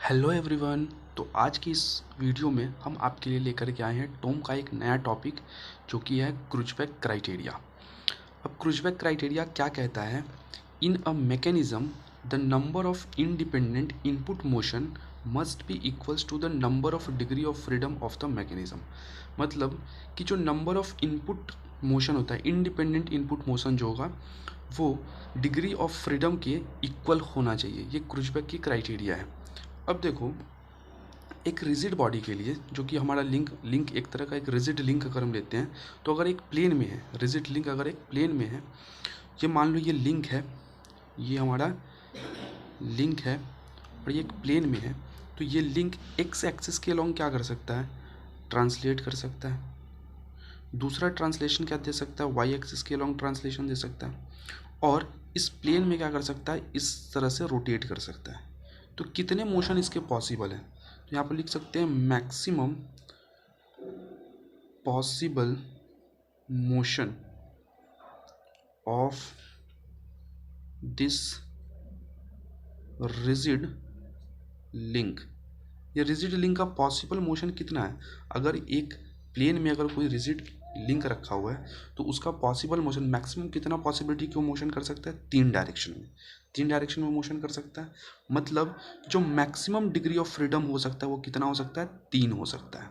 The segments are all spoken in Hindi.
Hello everyone. तो आज की इस वीडियो में हम आपके लिए लेकर के आए हैं टॉम का एक नया टॉपिक जो कि है क्रूजबैक क्राइटेरिया। अब क्रूजबैक क्राइटेरिया क्या कहता है? In a mechanism the number of independent input motion must be equals to the number of degree of freedom of the mechanism. मतलब कि जो नंबर ऑफ इनपुट मोशन होता है, इंडिपेंडेंट इनपुट मोशन जो होगा वो डिग्री ऑफ फ्रीडम के इक्वल होना चाहिए। ये क्रूजबैक की क्राइटेरिया है। अब देखो, एक रिजिड बॉडी के लिए, जो कि हमारा लिंक एक तरह का एक रिजिड लिंक अगर हम लेते हैं, तो अगर एक प्लेन में है, रिजिड लिंक अगर एक प्लेन में है, ये मान लो ये लिंक है, ये हमारा लिंक है और ये एक प्लेन में है, तो ये लिंक एक्स एक्सिस के अलोंग क्या कर सकता है? ट्रांसलेट कर सकता है। दूसरा ट्रांसलेशन क्या दे सकता है? वाई एक्सिस के अलोंग ट्रांसलेशन दे सकता है। और इस प्लेन में क्या कर सकता है? इस तरह से रोटेट कर सकता है। तो कितने मोशन इसके पॉसिबल हैं? तो यहाँ पर लिख सकते हैं maximum possible motion of this rigid link. ये रिजिड लिंक का पॉसिबल मोशन कितना है? अगर एक प्लेन में अगर कोई रिजिड लिंक रखा हुआ है तो उसका पॉसिबल मोशन मैक्सिमम कितना पॉसिबिलिटी क्यों मोशन कर सकता है? 3 डायरेक्शन में। 3 डायरेक्शन में मोशन कर सकता है। मतलब जो मैक्सिमम डिग्री ऑफ फ्रीडम हो सकता है वो कितना हो सकता है? 3 हो सकता है।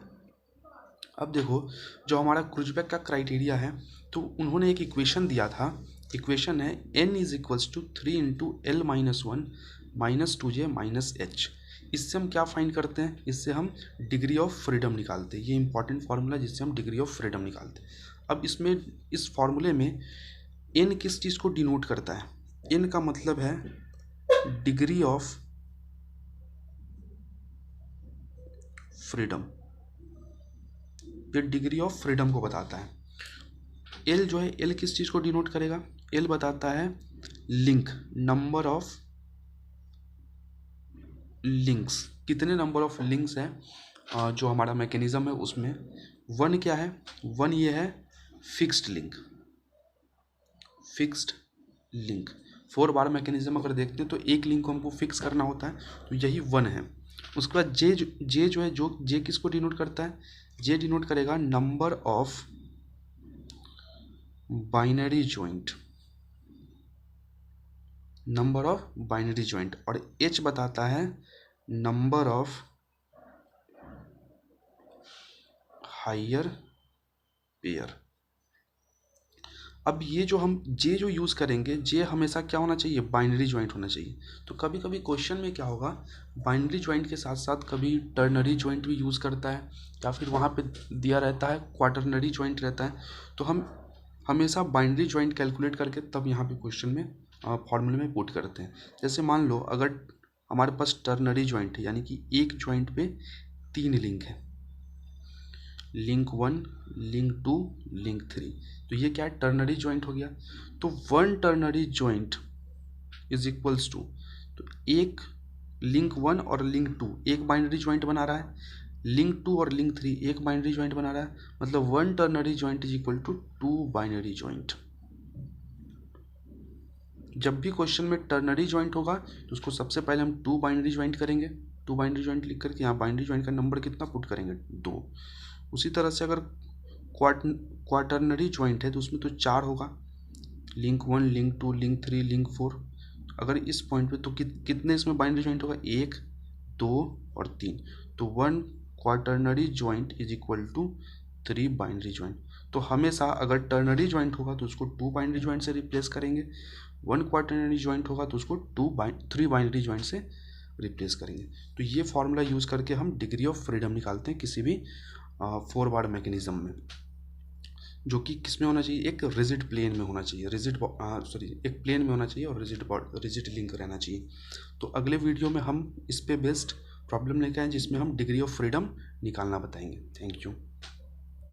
अब देखो, जो हमारा क्रूजबैक का क्राइटेरिया है, तो उन्होंने एक इक्वेशन दिया था। इक्वेशन है n is equals to 3 into L minus 1 minus 2j minus H. इससे हम क्या फाइंड करते हैं? इससे हम डिग्री ऑफ फ्रीडम निकालते हैं। ये इंपॉर्टेंट फार्मूला जिससे हम डिग्री ऑफ फ्रीडम निकालते हैं। अब इसमें, इस फार्मूले में n किस चीज़ को डिनोट करता है? n का मतलब है डिग्री ऑफ फ्रीडम। ये डिग्री ऑफ फ्रीडम को बताता है। एल जो है, एल किस चीज़ को डिनोट करेगा? एल बताता है लिंक, नंबर ऑफ लिंक्स। कितने नंबर ऑफ लिंक्स हैं जो हमारा मैकेनिज्म है उसमें। वन क्या है? वन ये है fixed link. Fixed link 4 bar mechanism अगर देखते हैं तो एक लिंक को हमको फिक्स करना होता है, तो यही वन है। उसके बाद जे जो है, जो जे किसको डिनोट करता है? जे डिनोट करेगा number of binary joint, number of binary joint. और एच बताता है नंबर ऑफ हायर पेयर। अब ये जो हम जे जो यूज़ करेंगे, जे हमेशा क्या होना चाहिए? बाइनरी जॉइंट होना चाहिए। तो कभी कभी क्वेश्चन में क्या होगा, बाइनरी जॉइंट के साथ साथ कभी टर्नरी जॉइंट भी यूज़ करता है, या फिर वहाँ पे दिया रहता है क्वाटरनरी जॉइंट रहता है। तो हम हमेशा बाइनरी जॉइंट कैलकुलेट करके तब यहाँ पे क्वेश्चन में फॉर्मूले में पुट करते हैं। जैसे मान लो अगर हमारे पास टर्नरी जॉइंट है, यानी कि एक जॉइंट पे 3 लिंक है, लिंक 1, लिंक 2, लिंक 3, तो ये क्या है? टर्नरी जॉइंट हो गया। तो 1 ternary joint is equals to, तो एक लिंक 1 और लिंक 2 एक बाइनरी जॉइंट बना रहा है, लिंक 2 और लिंक 3 एक बाइनरी जॉइंट बना रहा है। मतलब 1 ternary joint is equal to 2 binary joint. जब भी क्वेश्चन में टर्नरी जॉइंट होगा तो उसको सबसे पहले हम 2 बाइनरी जॉइंट करेंगे। 2 बाइनरी जॉइंट लिख करके यहाँ बाइनरी जॉइंट का नंबर कितना पुट करेंगे? 2। उसी तरह से अगर क्वाटरनरी जॉइंट है तो उसमें तो 4 होगा, लिंक 1, लिंक 2, लिंक 3, लिंक 4। अगर इस पॉइंट पे तो कितने इसमें बाइनरी जॉइंट होगा? 1, 2 और 3। तो 1 quaternary joint is equal to 3 binary joint. तो हमेशा अगर टर्नरी जॉइंट होगा तो उसको 2 बाइनरी जॉइंट से रिप्लेस करेंगे, 1 क्वाटरनरी जॉइंट होगा तो उसको 3 बाइनरी जॉइंट से रिप्लेस करेंगे। तो ये फॉर्मूला यूज़ करके हम डिग्री ऑफ फ्रीडम निकालते हैं किसी भी 4 बार मैकेनिज्म में, जो कि किस में होना चाहिए? एक रिजिड प्लेन में होना चाहिए, एक प्लेन में होना चाहिए और रिजिड लिंक रहना चाहिए। तो अगले वीडियो में हम इस पे बेस्ड प्रॉब्लम लेकर आए जिसमें हम डिग्री ऑफ फ्रीडम निकालना बताएंगे। Thank you.